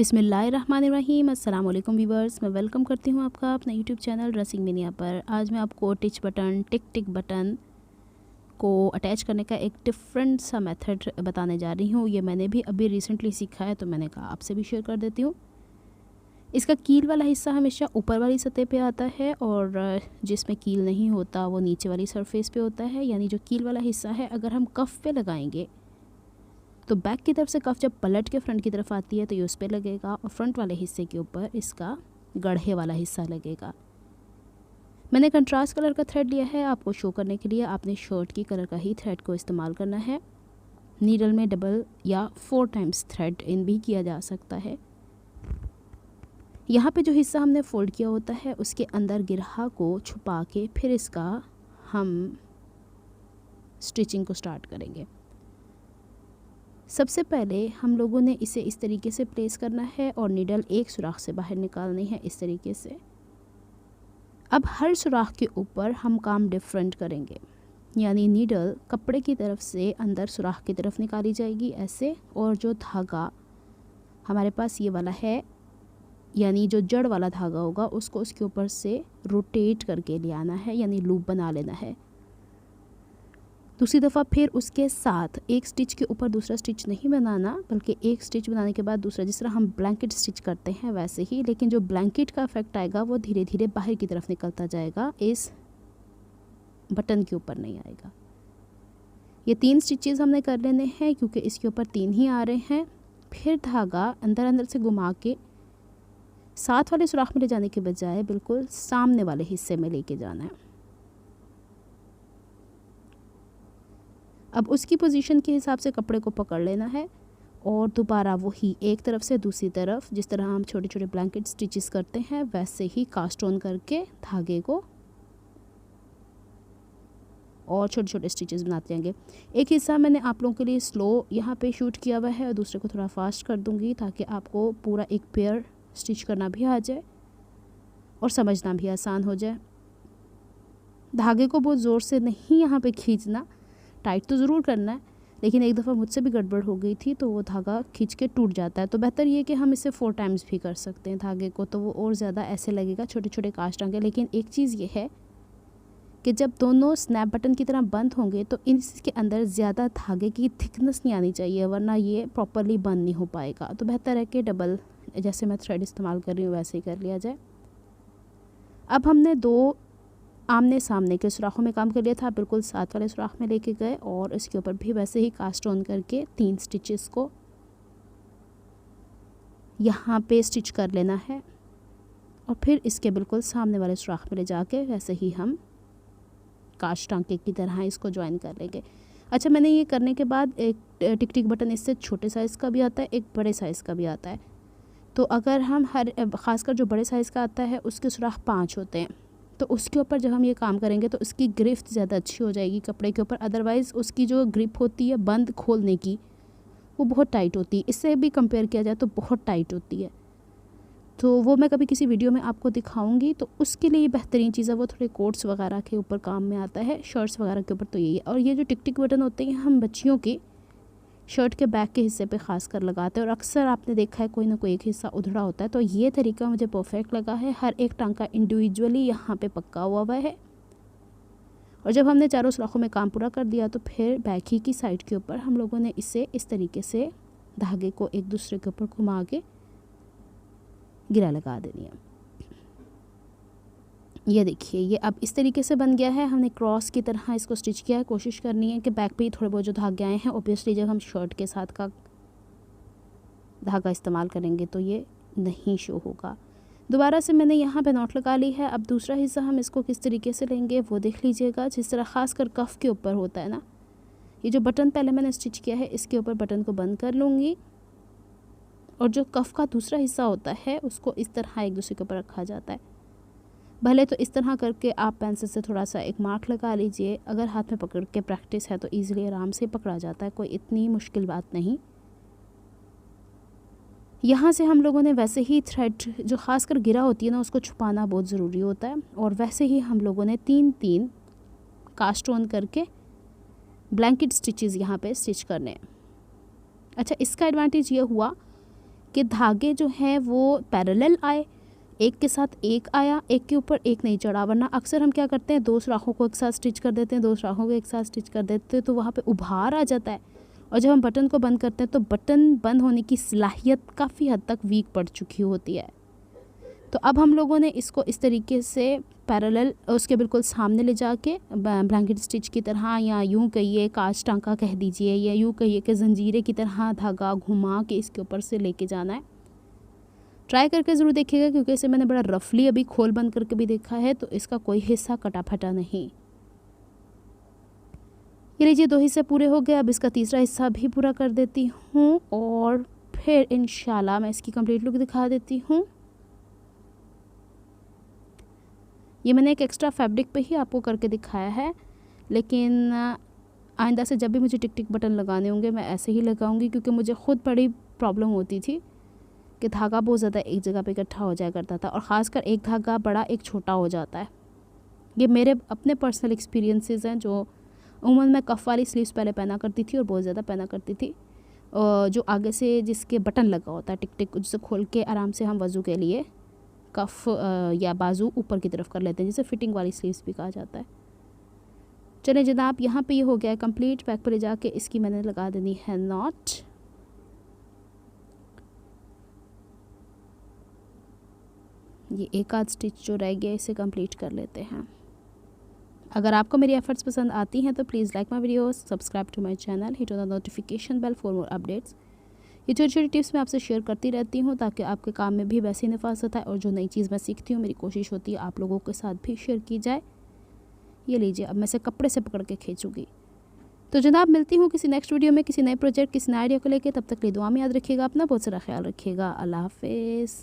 बिस्मिल्लाहिर्रहमानिर्रहीम। अस्सलाम वालेकुम व्यूवर्स, मैं वेलकम करती हूँ आपका अपना यूट्यूब चैनल ड्रेसिंग मिनिया पर। आज मैं आपको टिच बटन टिक बटन को अटैच करने का एक डिफरेंट सा मेथड बताने जा रही हूँ। ये मैंने भी अभी रिसेंटली सीखा है, तो मैंने कहा आपसे भी शेयर कर देती हूँ। इसका कील वाला हिस्सा हमेशा ऊपर वाली सतह पे आता है और जिसमें कील नहीं होता वो नीचे वाली सरफेस पे होता है। यानी जो कील वाला हिस्सा है अगर हम कफ पे लगाएंगे तो बैक की तरफ से कफ जब पलट के फ्रंट की तरफ आती है तो ये उस पर लगेगा और फ्रंट वाले हिस्से के ऊपर इसका गढ़े वाला हिस्सा लगेगा। मैंने कंट्रास्ट कलर का थ्रेड लिया है आपको शो करने के लिए। आपने शर्ट की कलर का ही थ्रेड को इस्तेमाल करना है। नीडल में डबल या 4 टाइम्स थ्रेड इन भी किया जा सकता है। यहाँ पे जो हिस्सा हमने फोल्ड किया होता है उसके अंदर गिरहा को छुपा के फिर इसका हम स्टिचिंग को स्टार्ट करेंगे। सबसे पहले हम लोगों ने इसे इस तरीके से प्लेस करना है और नीडल एक सुराख से बाहर निकालनी है इस तरीके से। अब हर सुराख के ऊपर हम काम डिफरेंट करेंगे, यानी नीडल कपड़े की तरफ से अंदर सुराख की तरफ निकाली जाएगी ऐसे, और जो धागा हमारे पास ये वाला है यानी जो जड़ वाला धागा होगा उसको उसके ऊपर से रोटेट करके ले आना है, यानी लूप बना लेना है। दूसरी दफ़ा फिर उसके साथ एक स्टिच के ऊपर दूसरा स्टिच नहीं बनाना, बल्कि एक स्टिच बनाने के बाद दूसरा, जिस तरह हम ब्लैंकेट स्टिच करते हैं वैसे ही, लेकिन जो ब्लैंकेट का इफेक्ट आएगा वो धीरे धीरे बाहर की तरफ निकलता जाएगा, इस बटन के ऊपर नहीं आएगा। ये 3 स्टिचेस हमने कर लेने हैं क्योंकि इसके ऊपर 3 ही आ रहे हैं। फिर धागा अंदर से घुमा के साथ वाले सुराख में ले जाने के बजाय बिल्कुल सामने वाले हिस्से में लेके जाना है। अब उसकी पोजीशन के हिसाब से कपड़े को पकड़ लेना है और दोबारा वही एक तरफ से दूसरी तरफ, जिस तरह हम छोटे छोटे ब्लैंकेट स्टिचेस करते हैं वैसे ही कास्ट ऑन करके धागे को और छोटे छोटे स्टिचेस बनाते जाएंगे। एक हिस्सा मैंने आप लोगों के लिए स्लो यहाँ पे शूट किया हुआ है और दूसरे को थोड़ा फास्ट कर दूँगी ताकि आपको पूरा एक पेयर स्टिच करना भी आ जाए और समझना भी आसान हो जाए। धागे को बहुत ज़ोर से नहीं यहाँ पे खींचना, टाइट तो ज़रूर करना है, लेकिन एक दफ़ा मुझसे भी गड़बड़ हो गई थी तो वो धागा खींच के टूट जाता है। तो बेहतर ये कि हम इसे 4 टाइम्स भी कर सकते हैं धागे को, तो वो और ज़्यादा ऐसे लगेगा छोटे छोटे कास्ट आएंगे। लेकिन एक चीज़ ये है कि जब दोनों स्नैप बटन की तरह बंद होंगे तो इसके अंदर ज़्यादा धागे की थिकनेस नहीं आनी चाहिए, वरना ये प्रॉपरली बंद नहीं हो पाएगा। तो बेहतर है कि डबल, जैसे मैं थ्रेड इस्तेमाल कर रही हूँ वैसे ही कर लिया जाए। अब हमने 2 आमने सामने के सुराखों में काम कर लिया था, बिल्कुल साथ वाले सुराख में लेके गए और इसके ऊपर भी वैसे ही कास्ट ऑन करके 3 स्टिचेस को यहाँ पे स्टिच कर लेना है और फिर इसके बिल्कुल सामने वाले सुराख में ले जाके वैसे ही हम कास्ट टांके की तरह इसको ज्वाइन कर लेंगे। अच्छा, मैंने ये करने के बाद एक टिक बटन इससे छोटे साइज़ का भी आता है, एक बड़े साइज़ का भी आता है। तो अगर हम ख़ासकर जो बड़े साइज़ का आता है उसके सुराख 5 होते हैं, तो उसके ऊपर जब हम ये काम करेंगे तो उसकी ग्रिफ्ट ज़्यादा अच्छी हो जाएगी कपड़े के ऊपर। अदरवाइज़ उसकी जो ग्रिप होती है बंद खोलने की वो बहुत टाइट होती है, इससे भी कंपेयर किया जाए तो बहुत टाइट होती है। तो वो मैं कभी किसी वीडियो में आपको दिखाऊंगी, तो उसके लिए बेहतरीन चीज़ है, वो थोड़े कोट्स वगैरह के ऊपर काम में आता है, शर्ट्स वगैरह के ऊपर तो यही है। और ये जो टिक बटन होते हैं हम बच्चियों के शर्ट के बैक के हिस्से पे ख़ास कर लगाते हैं और अक्सर आपने देखा है कोई ना कोई एक हिस्सा उधड़ा होता है। तो ये तरीका मुझे परफेक्ट लगा है। हर एक टांका इंडिविजुअली यहाँ पे पक्का हुआ है और जब हमने चारों सुराखों में काम पूरा कर दिया तो फिर बैक ही की साइड के ऊपर हम लोगों ने इसे इस तरीके से धागे को एक दूसरे के ऊपर घुमा के गिरा लगा देनी है। ये देखिए, ये अब इस तरीके से बन गया है। हमने क्रॉस की तरह इसको स्टिच किया है। कोशिश करनी है कि बैक पे ही थोड़े बहुत जो धागे आए हैं, ऑब्वियसली जब हम शर्ट के साथ का धागा इस्तेमाल करेंगे तो ये नहीं शो होगा। दोबारा से मैंने यहाँ पे नॉट लगा ली है। अब दूसरा हिस्सा हम इसको किस तरीके से लेंगे वो देख लीजिएगा। जिस तरह ख़ास कर कफ़ के ऊपर होता है ना, ये जो बटन पहले मैंने स्टिच किया है इसके ऊपर बटन को बंद कर लूँगी और जो कफ़ का दूसरा हिस्सा होता है उसको इस तरह एक दूसरे के ऊपर रखा जाता है। भले तो इस तरह करके आप पेंसिल से थोड़ा सा एक मार्क लगा लीजिए, अगर हाथ में पकड़ के प्रैक्टिस है तो ईज़िली आराम से पकड़ा जाता है, कोई इतनी मुश्किल बात नहीं। यहाँ से हम लोगों ने वैसे ही थ्रेड जो ख़ास कर गिरा होती है ना उसको छुपाना बहुत ज़रूरी होता है और वैसे ही हम लोगों ने 3 कास्ट ऑन करके ब्लैंकेट स्टिचेस यहाँ पे स्टिच करने हैं। अच्छा, इसका एडवांटेज ये हुआ कि धागे जो हैं वो पैरेलल आए, एक के साथ एक आया, एक के ऊपर एक नहीं चढ़ा। वरना अक्सर हम क्या करते हैं, 2 सुराखों को एक साथ स्टिच कर देते हैं, 2 सुराखों को एक साथ स्टिच कर देते हैं, तो वहाँ पे उभार आ जाता है। और जब हम बटन को बंद करते हैं तो बटन बंद होने की सलाहियत काफ़ी हद तक वीक पड़ चुकी होती है। तो अब हम लोगों ने इसको इस तरीके से पैरेलल उसके बिल्कुल सामने ले जाके ब्लैंकेट स्टिच की तरह, या यूँ कहिए कांच टांका कह दीजिए, या यूँ कहिए कि जंजीरे की तरह धागा घुमा के इसके ऊपर से लेके जाना है। ट्राई करके ज़रूर देखिएगा, क्योंकि इसे मैंने बड़ा रफली अभी खोल बंद करके भी देखा है, तो इसका कोई हिस्सा कटा फटा नहीं। ये लीजिए 2 हिस्से पूरे हो गए। अब इसका तीसरा हिस्सा भी पूरा कर देती हूँ और फिर इंशाल्लाह मैं इसकी कंप्लीट लुक दिखा देती हूँ। ये मैंने एक एक्स्ट्रा फैब्रिक पे ही आपको करके दिखाया है, लेकिन आइंदा से जब भी मुझे टिक टिक बटन लगाने होंगे मैं ऐसे ही लगाऊंगी, क्योंकि मुझे ख़ुद बड़ी प्रॉब्लम होती थी कि धागा बहुत ज़्यादा एक जगह पे इकट्ठा हो जाया करता था, और ख़ासकर एक धागा बड़ा एक छोटा हो जाता है। ये मेरे अपने पर्सनल एक्सपीरियंसेस हैं। जो उम्र मैं कफ़ वाली स्लीव्स पहले पहना करती थी और बहुत ज़्यादा पहना करती थी, जो आगे से जिसके बटन लगा होता है टिक टिक, जिसे खोल के आराम से हम वज़ू के लिए कफ़ या बाजू ऊपर की तरफ कर लेते हैं, जिसे फिटिंग वाली स्लीव्स भी कहा जाता है। चलें जनाब, यहाँ पे ये हो गया है कंप्लीट। बैक पर ले जाके इसकी मैंने लगा देनी है नॉट। ये एक आध स्टिच जो रह गया इसे कंप्लीट कर लेते हैं। अगर आपको मेरी एफर्ट्स पसंद आती हैं तो please like my videos, subscribe to my channel, hit on the notification bell for more updates. ये छोटी छोटी टिप्स मैं आपसे शेयर करती रहती हूँ, ताकि आपके काम में भी वैसी नफासत है, और जो नई चीज़ मैं सीखती हूँ मेरी कोशिश होती है आप लोगों के साथ भी शेयर की जाए। ये लीजिए, अब मैं इसे कपड़े से पकड़ के खींचूँगी। तो जनाब, मिलती हूँ किसी नेक्स्ट वीडियो में किसी नए प्रोजेक्ट, किसी नए आइडिया को लेकर। तब तक लिए दुआ में याद रखिएगा अपना बहुत सारा ख्याल रखिएगा। अल्लाह हाफिज़।